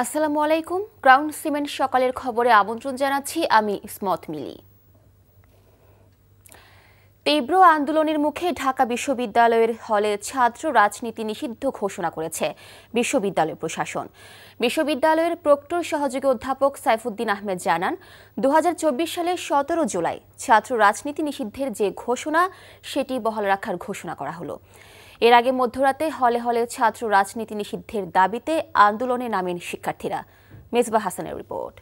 আসসালামু আলাইকুম। Ground cement সকালের খবরে আমন্ত্রণ জানাচ্ছি আমি ইসমত মিলি। তীব্র আন্দোলনের মুখে ঢাকা বিশ্ববিদ্যালয়ের হলে ছাত্র রাজনীতি নিষিদ্ধ ঘোষণা করেছে বিশ্ববিদ্যালয় প্রশাসন। বিশ্ববিদ্যালয়ের প্রক্টর সহযোগী অধ্যাপক সাইফুদ্দিন আহমেদ জানান, 2024 সালের 17 জুলাই ছাত্র রাজনীতি নিষিদ্ধের যে ঘোষণা সেটি বহাল রাখার ঘোষণা করা হলো। এর আগে মধ্যরাতে হলে হলে ছাত্র রাজনীতি নিষিদ্ধের দাবিতে আন্দোলনে নামেন শিক্ষার্থীরা। মেজবা হাসানের রিপোর্ট।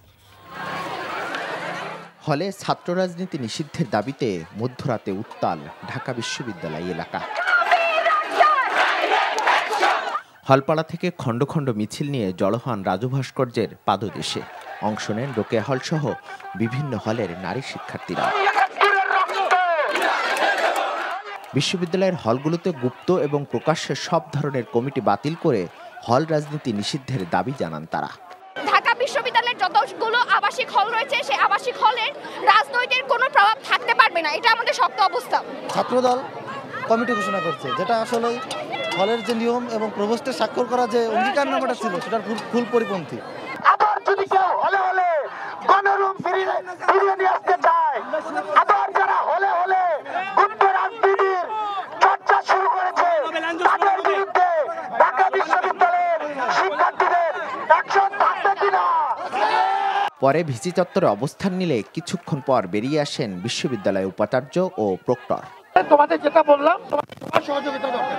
হলে ছাত্র রাজনীতি নিষিদ্ধের দাবিতে মধ্যরাতে উত্তাল ঢাকা বিশ্ববিদ্যালয় এলাকা। হলপাড়া থেকে খণ্ড খণ্ড মিছিল নিয়ে জড়ো হন রাজু ভাস্কর্যের পাদদেশে। অংশ নেন রোকেয়া হল সহ বিভিন্ন হলের নারী শিক্ষার্থীরা। বিশ্ববিদ্যালয়ের হলগুলোতে গুপ্ত এবং প্রকাশ্যে সব ধরনের কমিটি বাতিল করে হল রাজনীতি নিষিদ্ধের দাবি জানান তারা। ঢাকা বিশ্ববিদ্যালয়ের যতগুলো আবাসিক হল রয়েছে সেই আবাসিক হলের রাজনৈতিক কোনো প্রভাব থাকতে পারবে না, এটা আমাদের শক্ত অবস্থা। ছাত্রদল কমিটি ঘোষণা করছে, যেটা আসলে হলের যে নিয়ম এবং প্রভোস্টের স্বাক্ষর করা যে অঙ্গীকারনামাটা ছিল সেটার ফুল পরিপন্থী। আবার যদি কেউ হলে হলে গণরুম ফিরিয়ে নিয়ে আসতে চায়, আবার যারা হলে হলে গুপ্ত রাজনীতির চর্চা শুরু করেছে তাদের বিরুদ্ধে ঢাকা বিশ্ববিদ্যালয়ের শিক্ষার্থীদের অ্যাকশন থাকবে কিনা। পরে ভিসি চত্বরে অবস্থান নিলে কিছুক্ষণ পর বেরিয়ে আসেন বিশ্ববিদ্যালয়ের উপাচার্য ও প্রক্টর। তোমাদের যেটা বললাম, তোমার সহযোগিতা দরকার।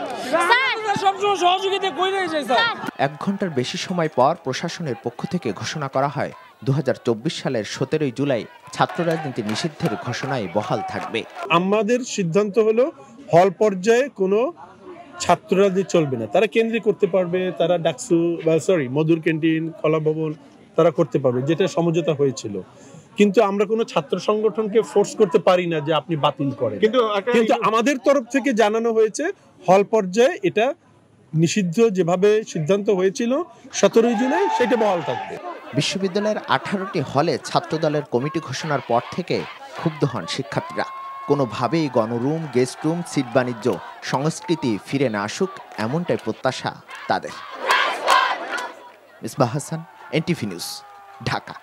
এক ঘন্টার বেশি সময় পর প্রশাসনের পক্ষ থেকে ঘোষণা করা হয় 2024 সালের 17 জুলাই ছাত্র রাজনীতি নিষিদ্ধের ঘোষণায় বহাল থাকবে। আমাদের সিদ্ধান্ত হলো হল পর্যায়ে কোনো ছাত্র রাজনীতি চলবে না। তারা কেন্দ্রে করতে পারবে, তারা ডাকসু বা মধুর ক্যান্টিন, কলা ভবন তারা করতে পারবে, যেটা সমঝোতা হয়েছিল। কিন্তু আমরা কোনো ছাত্র সংগঠনকে ফোর্স করতে পারি না যে আপনি বাতিল করেন। কিন্তু আমাদের তরফ থেকে জানানো হয়েছে হল পর্যায়ে এটা নিষিদ্ধ যেভাবে সিদ্ধান্ত হয়েছিল 17 জুলাই সেটা বহাল থাকবে। বিশ্ববিদ্যালয়ের 18টি হলে ছাত্রদলের কমিটি ঘোষণার পর থেকে ক্ষুব্ধ হন শিক্ষার্থীরা। কোনোভাবেই গণরুম, গেস্ট রুম, সিট বাণিজ্য সংস্কৃতি ফিরে না আসুক, এমনটাই প্রত্যাশা তাদের। Misbah Hasan, NTV news, Dhaka.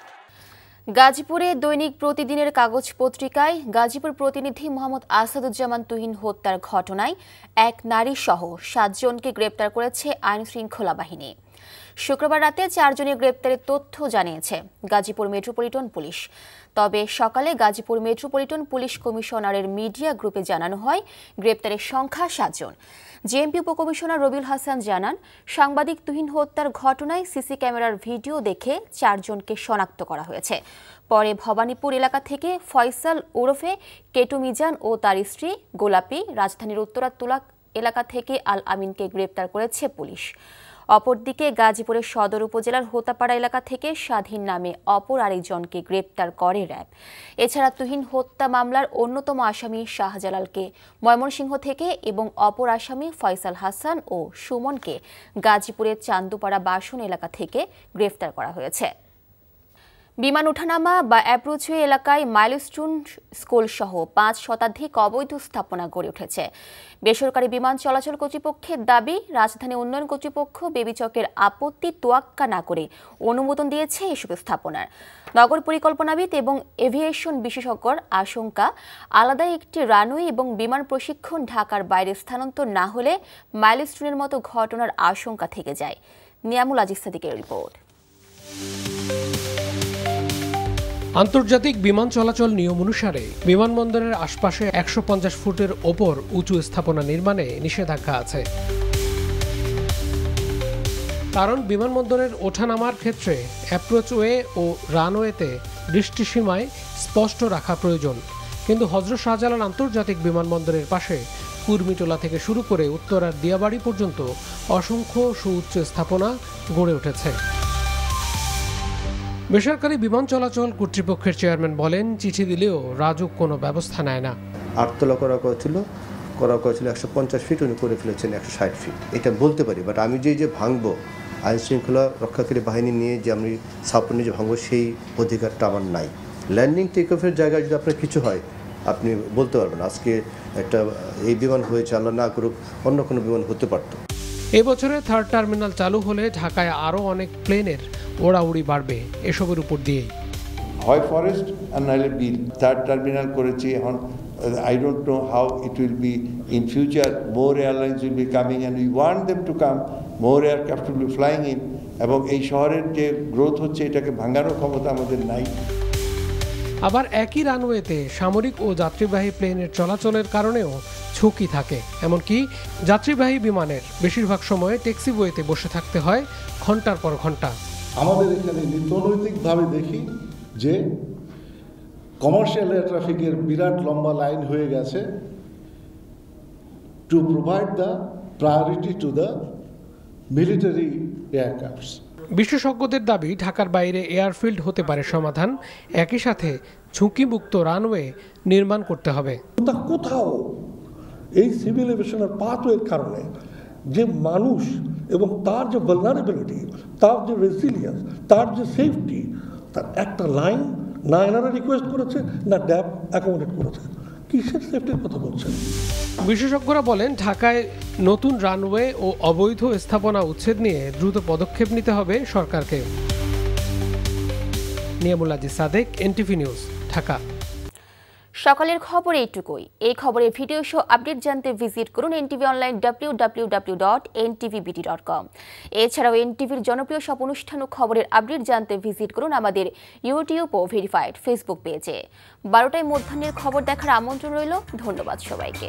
গাজীপুরে দৈনিক প্রতিদিনের কাগজ পত্রিকায় গাজীপুর প্রতিনিধি মোহাম্মদ আসাদুজ্জামান তুহিন হত্যার ঘটনায় এক নারী সহ 7 জনকে গ্রেপ্তার করেছে আইন শৃঙ্খলা বাহিনী। শুক্রবার রাতে 4 জনের গ্রেপ্তারের তথ্য জানিয়েছে গাজীপুর মেট্রোপলিটন পুলিশ। তবে সকালে গাজীপুর মেট্রোপলিটন পুলিশ কমিশনারের মিডিয়া গ্রুপে জানানো হয় গ্রেপ্তারের সংখ্যা 7 জন। জেএমপি উপকমিশনার রবিউল হাসান জানান, সাংবাদিক তুহিন হত্যার ঘটনায় সিসি ক্যামেরার ভিডিও দেখে 4 জনকে শনাক্ত করা হয়েছে। পরে ভবানীপুর এলাকা থেকে ফয়সাল ওরফে কেটু মিজান ও তার স্ত্রী গোলাপি, রাজধানীর উত্তরা তুলা এলাকা থেকে আল আমিনকে গ্রেপ্তার করেছে পুলিশ। অপরদিকে গাজীপুরের সদর উপজেলার হোতাপাড়া এলাকা থেকে স্বাধীন নামে অপর আরেকজনকে গ্রেপ্তার করে র্যাব। এছাড়া তুহিন হত্যা মামলার অন্যতম আসামি শাহজালালকে ময়মনসিংহ থেকে এবং অপর আসামি ফয়সাল হাসান ও সুমনকে গাজীপুরের চান্দুপাড়া বাসন এলাকা থেকে গ্রেপ্তার করা হয়েছে। বিমান ওঠানামা বা অ্যাপ্রোচওয়ে এলাকায় মাইলস্টোন স্কুল সহ 5 শতাধিক অবৈধ স্থাপনা গড়ে উঠেছে। বেসরকারি বিমান চলাচল কর্তৃপক্ষের দাবি, রাজধানী উন্নয়ন কর্তৃপক্ষ বেবিচকের আপত্তি তোয়াক্কা না করে অনুমোদন দিয়েছে এসব স্থাপনার। নগর পরিকল্পনাবিদ এবং এভিয়েশন বিশেষজ্ঞর আশঙ্কা, আলাদা একটি রানওয়ে এবং বিমান প্রশিক্ষণ ঢাকার বাইরে স্থানান্তর না হলে মাইলস্টোনের মতো ঘটনার আশঙ্কা থেকে যায়। নিয়ামুল আজিজ সাদিকের রিপোর্ট। আন্তর্জাতিক বিমান চলাচল নিয়ম অনুসারে বিমানবন্দরের আশপাশে 150 ফুটের ওপর উঁচু স্থাপনা নির্মাণে নিষেধাজ্ঞা আছে। কারণ বিমানবন্দরের ওঠানামার ক্ষেত্রে অ্যাপ্রোচওয়ে ও রানওয়েতে দৃষ্টিসীমায় স্পষ্ট রাখা প্রয়োজন। কিন্তু হযরত শাহজালাল আন্তর্জাতিক বিমানবন্দরের পাশে কুর্মিটোলা থেকে শুরু করে উত্তরার দিয়াবাড়ি পর্যন্ত অসংখ্য সুউচ্চ স্থাপনা গড়ে উঠেছে। বেসরকারি বিমান চলাচল কর্তৃপক্ষের চেয়ারম্যান বলেন, চিঠি দিলেও রাজুক কোনো ব্যবস্থা নেয় না। 8 তলা করা হয়েছিল 150 ফিট, উনি করে ফেলেছেন 160 ফিট। এটা বলতে পারি, বাট আমি যে ভাঙবো, আইন শৃঙ্খলা রক্ষাকারী বাহিনী নিয়ে যে আমি স্থাপনে যে ভাঙবো সেই অধিকারটা আমার নাই। ল্যান্ডিং টেক অফের জায়গায় যদি আপনার কিছু হয় আপনি বলতে পারবেন আজকে একটা এই বিমান হয়েছে, আল্লাহ না করুক অন্য কোনো বিমান হতে পারত। এবছরে 3rd টার্মিনাল চালু হলে ঢাকায় আরও অনেক প্লেনের ওড়াউড়ি বাড়বে এসবের উপর দিয়েই। হয় ফরেস্ট আর নাহলে বিল। থার্ড টার্মিনাল করেছি এখন। I don't know how it will be in future. More airlines will be coming and we want them to come. More aircraft will be flying in. এবং এই শহরের যে গ্রোথ হচ্ছে এটাকে ভাঙানোর ক্ষমতা আমাদের নাই। আবার একই রানওয়েতে সামরিক ও যাত্রীবাহী প্লেনের চলাচলের কারণেও ঝুঁকি থাকে। এমনকি যাত্রীবাহী বিমানের বেশিরভাগ সময় ট্যাক্সিওয়েতে বসে থাকতে হয় ঘন্টার পর ঘন্টা। আমাদের এখানে নীতিনৈতিকভাবে দেখি যে কমার্শিয়াল এয়ার ট্রাফিকের বিরাট লম্বা লাইন হয়ে গেছে to provide the priority to the military aircrafts. বিশেষজ্ঞদের দাবি ঢাকার বাইরে এয়ারফিল্ড হতে পারে সমাধান, একই সাথে ঝুঁকিমুক্ত রানওয়ে নির্মাণ করতে হবে। কোথাও এই সিভিল এভিয়েশনের পাথওয়ের কারণে যে মানুষ এবং তার যে ভালনারেবিলিটি, তার যে রেসিলিয়েন্স, তার যে সেফটি, তার একটা লাইন না এনারা রিকোয়েস্ট করেছে না ড্যাব অ্যাকোমোডেট করেছে। কিসের সেফটির কথা বলছেন? বিশেষজ্ঞরা বলেন ঢাকায় নতুন রানওয়ে ও অবৈধ স্থাপনা উচ্ছেদ নিয়ে দ্রুত পদক্ষেপ নিতে হবে সরকারকে। Niamul Aziz Sadek, NTV news, Dhaka. সকালের খবর এইটুকুই। এই খবরের ভিডিও শো আপডেট জানতে ভিজিট করুন এনটিভি অনলাইন www.ntvbt.com। এছাড়াও এনটিভির জনপ্রিয় সব অনুষ্ঠান ও খবরের আপডেট জানতে ভিজিট করুন আমাদের ইউটিউব ও ভেরিফাইড ফেসবুক পেজে। 12টায় মধ্যাহ্নের খবর দেখার আমন্ত্রণ রইল। ধন্যবাদ সবাইকে।